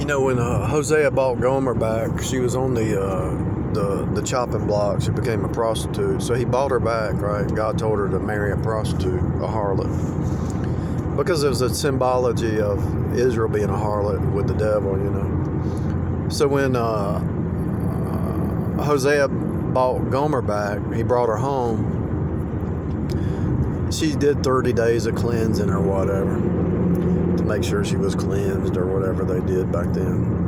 When Hosea bought Gomer back, she was on the chopping block. She became a prostitute. So he bought her back, right? God told her to marry a prostitute, a harlot. Because it was a symbology of Israel being a harlot with the devil, So when Hosea bought Gomer back, he brought her home. She did 30 days of cleansing or whatever to make sure she was cleansed or whatever they did back then.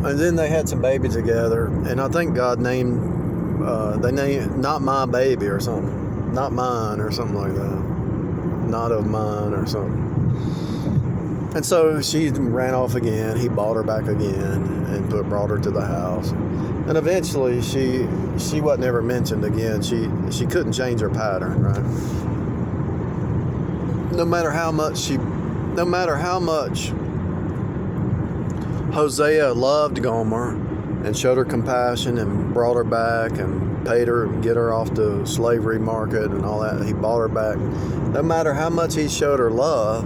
And then they had some babies together, and I think God they named not my baby or something, not mine or something like that, not of mine or something. And so she ran off again. He bought her back again and brought her to the house. And eventually she wasn't ever mentioned again. She couldn't change her pattern, right? No matter how much Hosea loved Gomer and showed her compassion and brought her back and paid her and get her off the slavery market and all that. He bought her back. No matter how much he showed her love,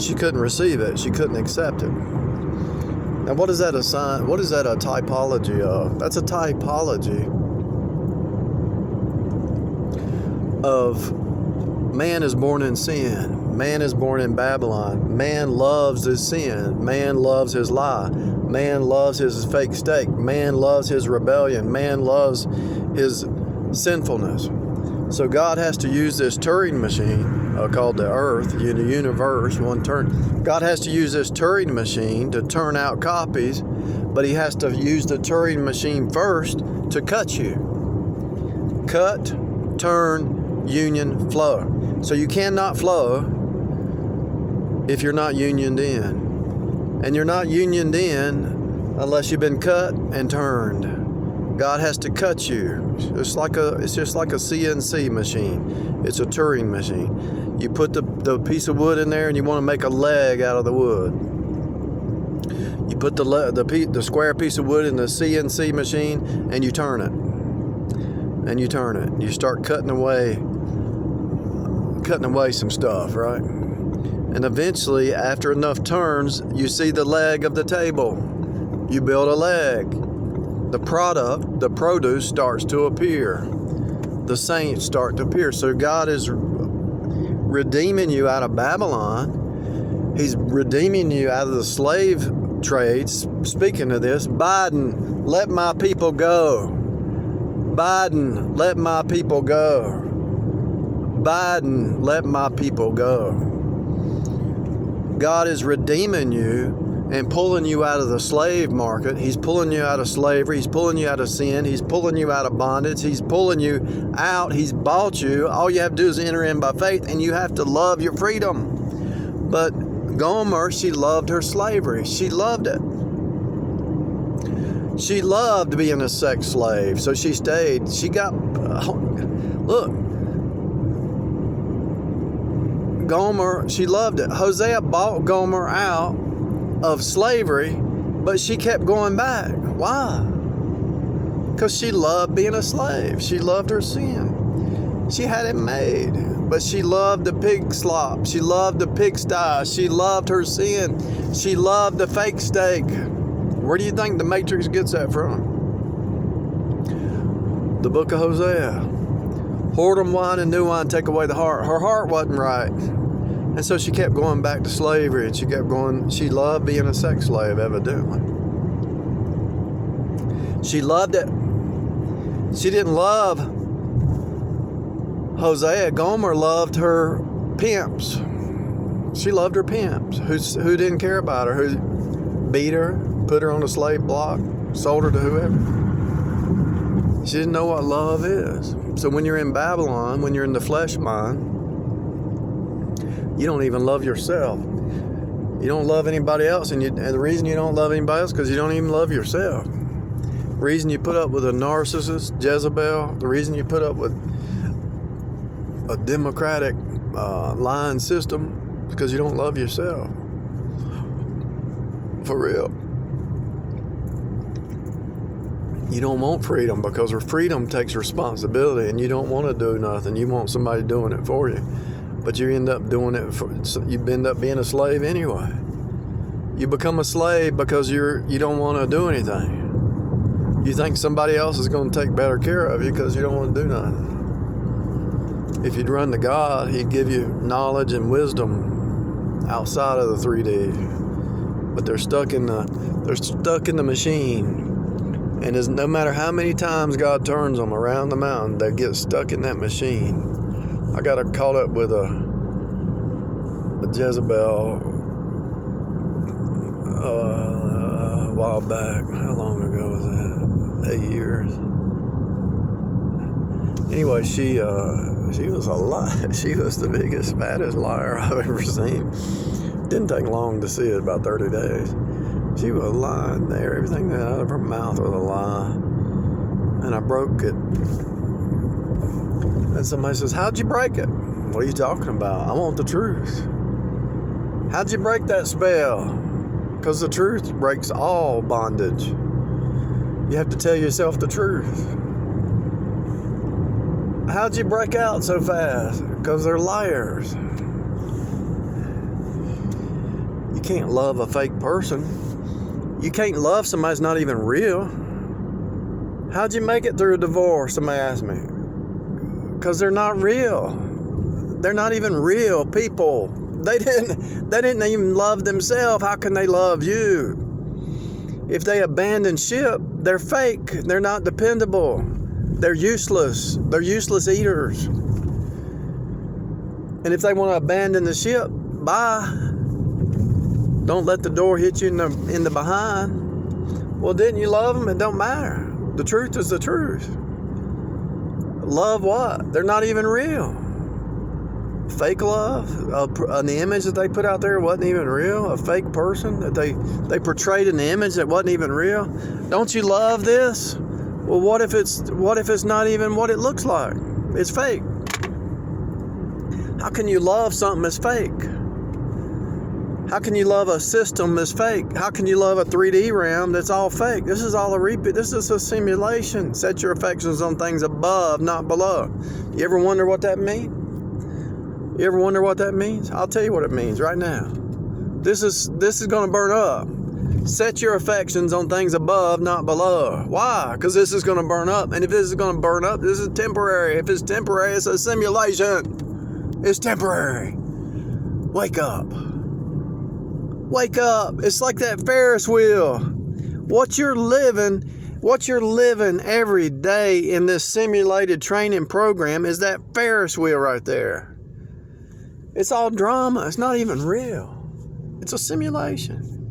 she couldn't receive it. She couldn't accept it. Now, what is that a sign? What is that a typology of? That's a typology of man is born in sin. Man is born in Babylon. Man loves his sin. Man loves his lie. Man loves his fake steak. Man loves his rebellion. Man loves his sinfulness. So God has to use this Turing machine called the earth, the universe, one turn. God has to use this Turing machine to turn out copies, but he has to use the Turing machine first to cut you. Cut, turn, union, flow. So you cannot flow if you're not unioned in. And you're not unioned in unless you've been cut and turned. God has to cut you. It's just like a CNC machine. It's a Turing machine. You put the piece of wood in there and you want to make a leg out of the wood. You put the square piece of wood in the CNC machine and you turn it. And you turn it. You start cutting away some stuff, right? And eventually, after enough turns, you see the leg of the table. You build a leg. The produce starts to appear. The saints start to appear. So God is redeeming you out of Babylon. He's redeeming you out of the slave trades. Speaking of this, Biden, let my people go. Biden, let my people go. Biden, let my people go. God is redeeming you and pulling you out of the slave market. He's pulling you out of slavery. He's pulling you out of sin. He's pulling you out of bondage. He's pulling you out. He's bought you. All you have to do is enter in by faith, and you have to love your freedom. But Gomer, she loved her slavery. She loved it. She loved being a sex slave, so she stayed. She got, look, Gomer, she loved it. Hosea bought Gomer out of slavery, but she kept going back. Why? Because she loved being a slave. She loved her sin. She had it made, but she loved the pig slop. She loved the pigsty. She loved her sin. She loved the fake steak. Where do you think the Matrix gets that from? The book of Hosea. Whoredom, wine, and new wine take away the heart. Her heart wasn't right. And so she kept going back to slavery, and she kept going. She loved being a sex slave, evidently. She loved it. She didn't love Hosea. Gomer loved her pimps. She loved her pimps who didn't care about her, who beat her, put her on a slave block, sold her to whoever. She didn't know what love is. So when you're in Babylon, when you're in the flesh mind, you don't even love yourself. You don't love anybody else, and the reason you don't love anybody else is because you don't even love yourself. The reason you put up with a narcissist, Jezebel, the reason you put up with a democratic lying system is because you don't love yourself. For real. You don't want freedom because freedom takes responsibility, and you don't want to do nothing. You want somebody doing it for you. But you end up doing it you end up being a slave anyway. You become a slave because you don't want to do anything. You think somebody else is going to take better care of you because you don't want to do nothing. If you'd run to God, He'd give you knowledge and wisdom outside of the 3D. But they're stuck in the machine. And no matter how many times God turns them around the mountain, they get stuck in that machine. I got caught up with a Jezebel a while back. How long ago was that? 8 years. Anyway, she was a lie. She was the biggest, fattest liar I've ever seen. Didn't take long to see it, about 30 days. She was lying there. Everything that out of her mouth was a lie. And I broke it. And somebody says, how'd you break it? What are you talking about? I want the truth. How'd you break that spell? Because the truth breaks all bondage. You have to tell yourself the truth. How'd you break out so fast? Because they're liars. You can't love a fake person. You can't love somebody that's not even real. How'd you make it through a divorce? Somebody asked me. Because they're not real. They're not even real people. They didn't even love themselves. How can they love you? If they abandon ship, they're fake. They're not dependable. They're useless. They're useless eaters. And if they want to abandon the ship, bye. Don't let the door hit you in the behind. Well, didn't you love them? It don't matter. The truth is the truth. Love what? They're not even real. Fake love, an image that they put out there wasn't even real. A fake person that they portrayed an image that wasn't even real. Don't you love this? Well, what if it's not even what it looks like? It's fake. How can you love something that's fake? How can you love a system that's fake? How can you love a 3D realm that's all fake? This is all a repeat. This is a simulation. Set your affections on things above, not below. You ever wonder what that means? You ever wonder what that means? I'll tell you what it means right now. This is going to burn up. Set your affections on things above, not below. Why? Because this is going to burn up. And if this is going to burn up, this is temporary. If it's temporary, it's a simulation. It's temporary. Wake up. Wake up. It's like that Ferris wheel. What you're living every day in this simulated training program is that Ferris wheel right there. It's all drama. It's not even real. It's a simulation.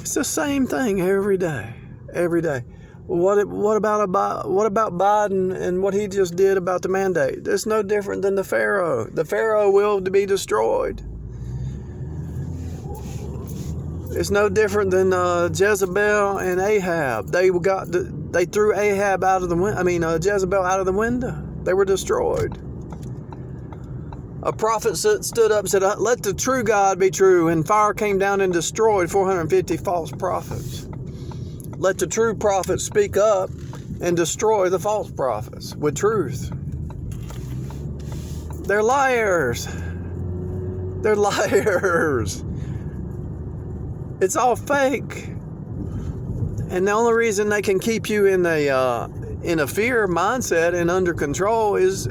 It's the same thing every day. Every day. What about Biden and what he just did about the mandate? It's no different than the Pharaoh. The Pharaoh will be destroyed. It's no different than Jezebel and Ahab. They threw Ahab out of the window. Jezebel out of the window. They were destroyed. A prophet stood up and said, let the true God be true. And fire came down and destroyed 450 false prophets. Let the true prophets speak up and destroy the false prophets with truth. They're liars. They're liars. It's all fake. And the only reason they can keep you in a fear mindset and under control is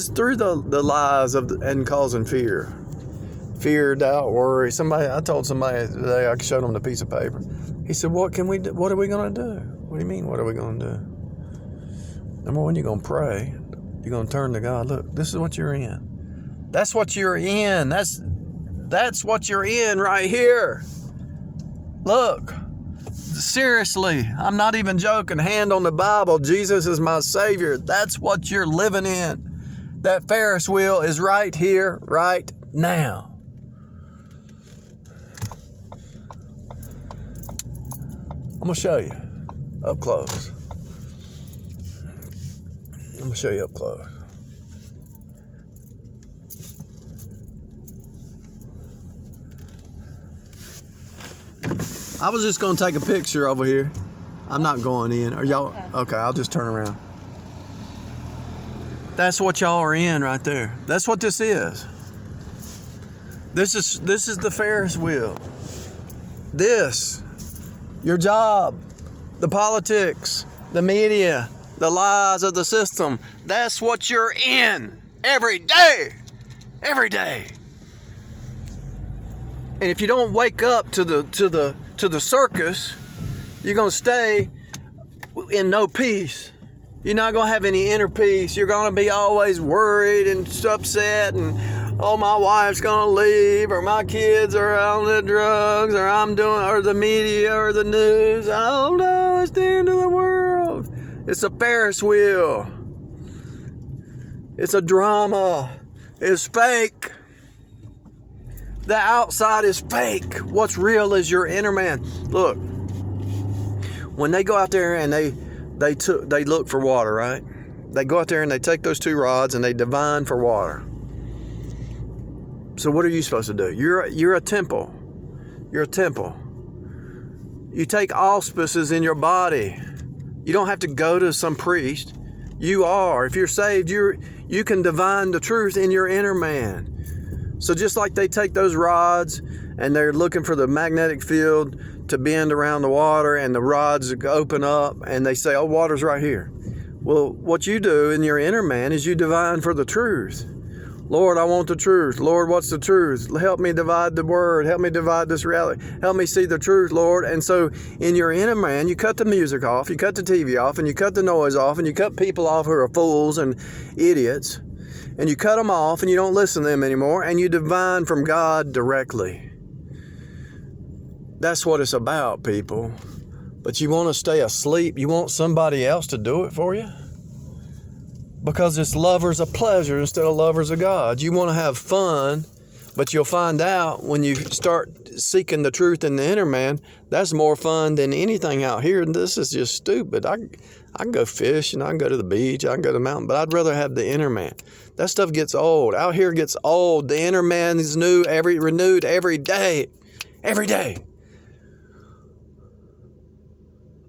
through the lies and causing fear. Fear, doubt, worry. I told somebody today, I showed them the piece of paper. He said, what are we going to do? What do you mean, what are we going to do? Number one, you're going to pray. You're going to turn to God. Look, this is what you're in. That's what you're in. That's what you're in right here. Look, seriously, I'm not even joking. Hand on the Bible. Jesus is my Savior. That's what you're living in. That Ferris wheel is right here, right now. I'm going to show you up close. I'm going to show you up close. I was just going to take a picture over here. I'm not going in. Are y'all? Okay, I'll just turn around. That's what y'all are in right there. That's what this is. This is the Ferris wheel. This, your job, the politics, the media, the lies of the system. That's what you're in every day. Every day. And if you don't wake up to the circus, you're gonna stay in no peace. You're not gonna have any inner peace. You're gonna be always worried and upset, and oh, my wife's gonna leave, or my kids are on the drugs, or the media, or the news. Oh no, it's the end of the world. It's a Ferris wheel. It's a drama. It's fake. The outside is fake. What's real is your inner man. Look, when they go out there and they look for water, right? They go out there and they take those 2 rods and they divine for water. So what are you supposed to do? You're a temple. You're a temple. You take auspices in your body. You don't have to go to some priest. You are. If you're saved, you can divine the truth in your inner man. So just like they take those rods and they're looking for the magnetic field to bend around the water, and the rods open up and they say, oh, water's right here. Well, what you do in your inner man is you divine for the truth. Lord, I want the truth. Lord, what's the truth? Help me divide the word. Help me divide this reality. Help me see the truth, Lord. And so in your inner man, you cut the music off, you cut the TV off, and you cut the noise off, and you cut people off who are fools and idiots, and you cut them off, and you don't listen to them anymore, and you divine from God directly. That's what it's about, people. But you want to stay asleep? You want somebody else to do it for you? Because it's lovers of pleasure instead of lovers of God. You want to have fun, but you'll find out when you start seeking the truth in the inner man, that's more fun than anything out here. And this is just stupid. I can go fish and I can go to the beach, I can go to the mountain, but I'd rather have the inner man. That stuff gets old. Out here it gets old. The inner man is renewed every day. Every day.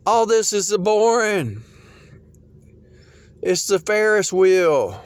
All this is boring. It's the Ferris wheel.